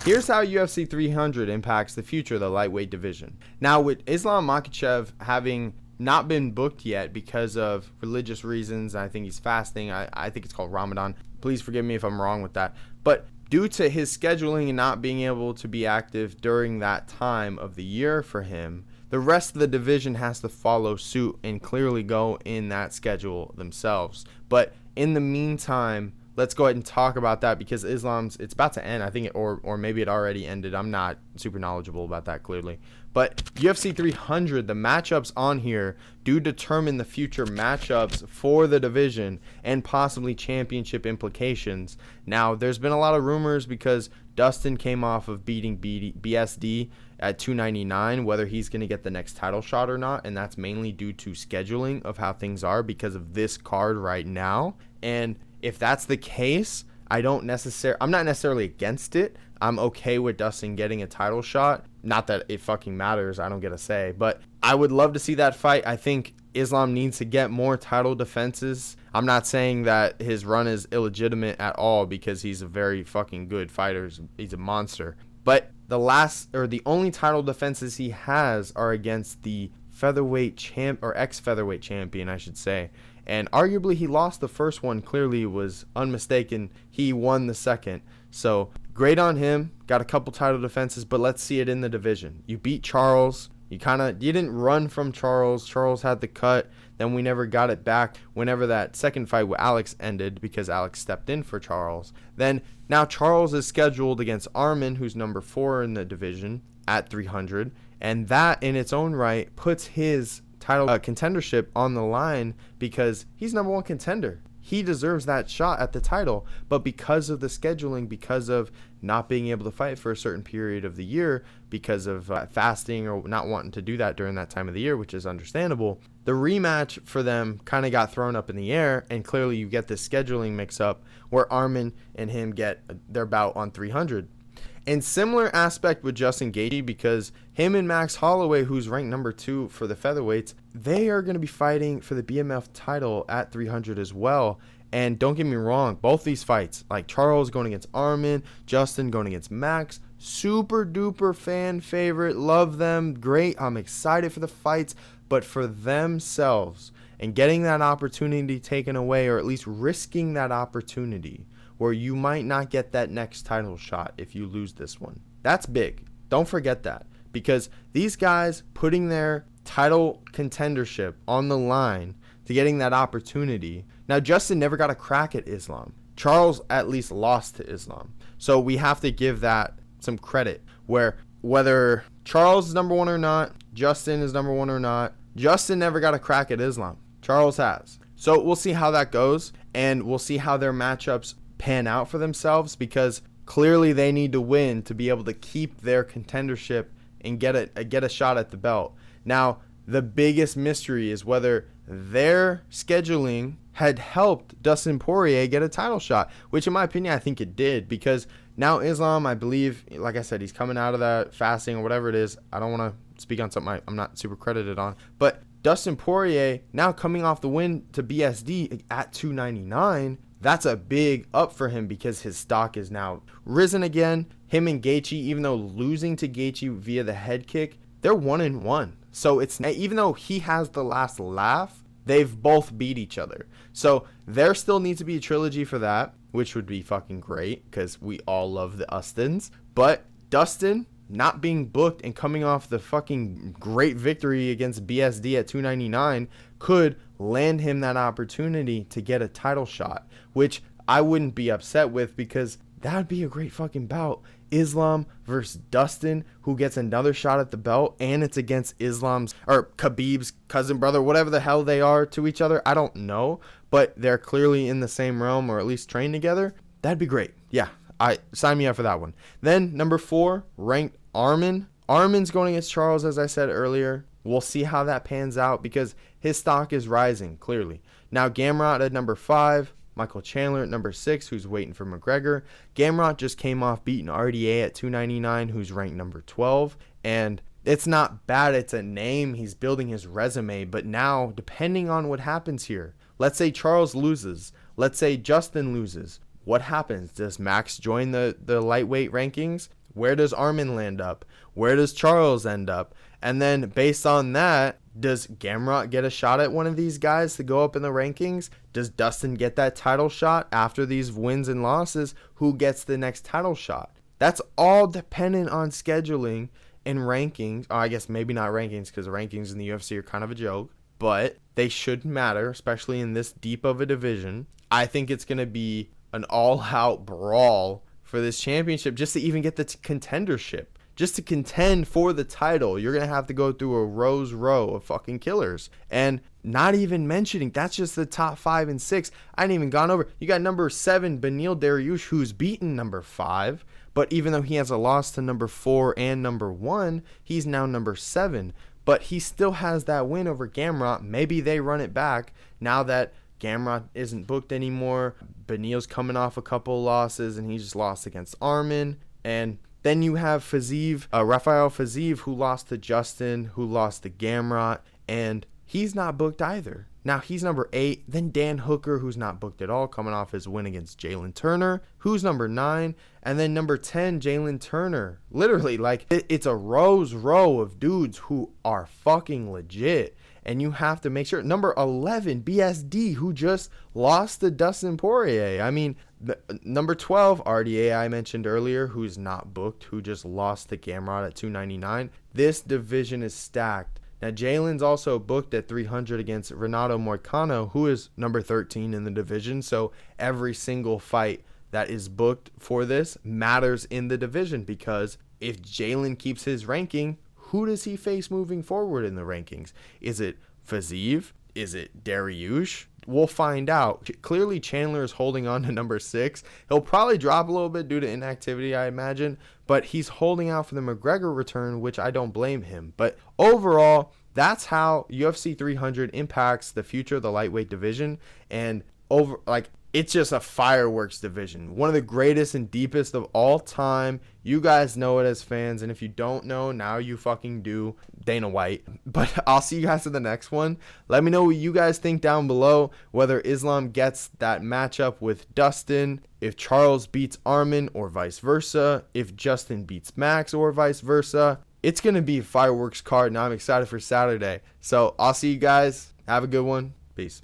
Here's how UFC 300 impacts the future of the lightweight division. Now, with Islam Makhachev having not been booked yet because of religious reasons, I think he's fasting. I think it's called Ramadan. Please forgive me if I'm wrong with that. But due to his scheduling and not being able to be active during that time of the year for him, the rest of the division has to follow suit and clearly go in that schedule themselves. But in the meantime, let's go ahead and talk about that because it's about to end. I think or maybe it already ended. I'm not super knowledgeable about that clearly. But UFC 300, the matchups on here do determine the future matchups for the division and possibly championship implications. Now, there's been a lot of rumors because Dustin came off of beating BSD at 299, whether he's going to get the next title shot or not, and that's mainly due to scheduling of how things are because of this card right now. And if that's the case, I'm not necessarily against it. I'm okay with Dustin getting a title shot. Not that it fucking matters. I don't get a say. But I would love to see that fight. I think Islam needs to get more title defenses. I'm not saying that his run is illegitimate at all because he's a very fucking good fighter. He's a monster. But the only title defenses he has are against the featherweight champ or ex-featherweight champion, I should say. And arguably he lost the first one. Clearly it was unmistaken. He won the second. So great on him. Got a couple title defenses, but let's see it in the division. You beat Charles. You didn't run from Charles. Charles had the cut. Then we never got it back whenever that second fight with Alex ended because Alex stepped in for Charles. Then now Charles is scheduled against Arman, who's number 4 in the division at 300. And that in its own right puts his title contendership on the line because he's number 1 contender. He deserves that shot at the title, but because of the scheduling, because of not being able to fight for a certain period of the year, because of fasting or not wanting to do that during that time of the year, which is understandable, the rematch for them kind of got thrown up in the air, and clearly you get this scheduling mix-up where Arman and him get their bout on 300. And similar aspect with Justin Gaethje because him and Max Holloway, who's ranked number 2 for the featherweights, they are going to be fighting for the BMF title at 300 as well. And don't get me wrong, both these fights, like Charles going against Arman, Justin going against Max, super duper fan favorite, love them, great. I'm excited for the fights, but for themselves and getting that opportunity taken away, or at least risking that opportunity, where you might not get that next title shot if you lose this one. That's big. Don't forget that. Because these guys putting their title contendership on the line to getting that opportunity. Now, Justin never got a crack at Islam. Charles at least lost to Islam. So we have to give that some credit. Where whether Charles is number 1 or not, Justin is number 1 or not, Justin never got a crack at Islam. Charles has. So we'll see how that goes. And we'll see how their matchups pan out for themselves because clearly they need to win to be able to keep their contendership and get a shot at the belt. Now, the biggest mystery is whether their scheduling had helped Dustin Poirier get a title shot, which in my opinion, I think it did because now Islam, I believe, like I said, he's coming out of that fasting or whatever it is. I don't want to speak on something I'm not super credited on, but Dustin Poirier now coming off the win to BSD at 299, that's a big up for him because his stock is now risen again. Him and Gaethje, even though losing to Gaethje via the head kick, they're 1-1. So it's even though he has the last laugh, they've both beat each other. So there still needs to be a trilogy for that, which would be fucking great because we all love the Austins. But Dustin not being booked and coming off the fucking great victory against BSD at 299 could land him that opportunity to get a title shot, which I wouldn't be upset with because that would be a great fucking bout. Islam versus Dustin, who gets another shot at the belt, and it's against Khabib's cousin brother, whatever the hell they are to each other. I don't know, but they're clearly in the same realm or at least train together. That'd be great. Yeah, sign me up for that one. Then number 4, ranked Arman. Arman's going against Charles, as I said earlier. We'll see how that pans out because his stock is rising, clearly. Now, Gamrot at number 5. Michael Chandler at number 6, who's waiting for McGregor. Gamrot just came off beating RDA at 299, who's ranked number 12. And it's not bad. It's a name. He's building his resume. But now, depending on what happens here, let's say Charles loses. Let's say Justin loses. What happens? Does Max join the lightweight rankings? Where does Arman land up? Where does Charles end up? And then based on that, does Gamrot get a shot at one of these guys to go up in the rankings? Does Dustin get that title shot after these wins and losses? Who gets the next title shot? That's all dependent on scheduling and rankings. Oh, I guess maybe not rankings, because rankings in the UFC are kind of a joke, but they should matter, especially in this deep of a division. I think it's going to be an all-out brawl for this championship just to even get the contendership. Just to contend for the title, you're going to have to go through a row of fucking killers. And not even mentioning, that's just the top 5 and 6. I ain't even gone over. You got number 7, Beneil Dariush, who's beaten number 5. But even though he has a loss to number 4 and number 1, he's now number 7. But he still has that win over Gamrot. Maybe they run it back now that Gamrot isn't booked anymore. Beneil's coming off a couple losses, and he just lost against Arman. And then you have Rafael Fiziev, who lost to Justin, who lost to Gamrot, and he's not booked either. Now he's number 8. Then Dan Hooker, who's not booked at all, coming off his win against Jalen Turner, who's number 9. And then number 10, Jalen Turner. Literally, like, it's a row of dudes who are fucking legit. And you have to make sure. Number 11, BSD, who just lost to Dustin Poirier. I mean, number 12, RDA, I mentioned earlier, who's not booked, who just lost to Gamrot at 299. This division is stacked. Now, Jalen's also booked at 300 against Renato Moicano, who is number 13 in the division. So every single fight that is booked for this matters in the division, because if Jalen keeps his ranking, who does he face moving forward in the rankings? Is it Fiziev? Is it Dariush? We'll find out. Clearly, Chandler is holding on to number 6. He'll probably drop a little bit due to inactivity, I imagine, but he's holding out for the McGregor return, which I don't blame him. But overall, that's how UFC 300 impacts the future of the lightweight division. And it's just a fireworks division. One of the greatest and deepest of all time. You guys know it as fans, and if you don't know, now you fucking do. Dana White. But I'll see you guys in the next one. Let me know what you guys think down below, whether Islam gets that matchup with Dustin, if Charles beats Arman or vice versa, if Justin beats Max or vice versa. It's going to be a fireworks card, and I'm excited for Saturday. So I'll see you guys. Have a good one. Peace.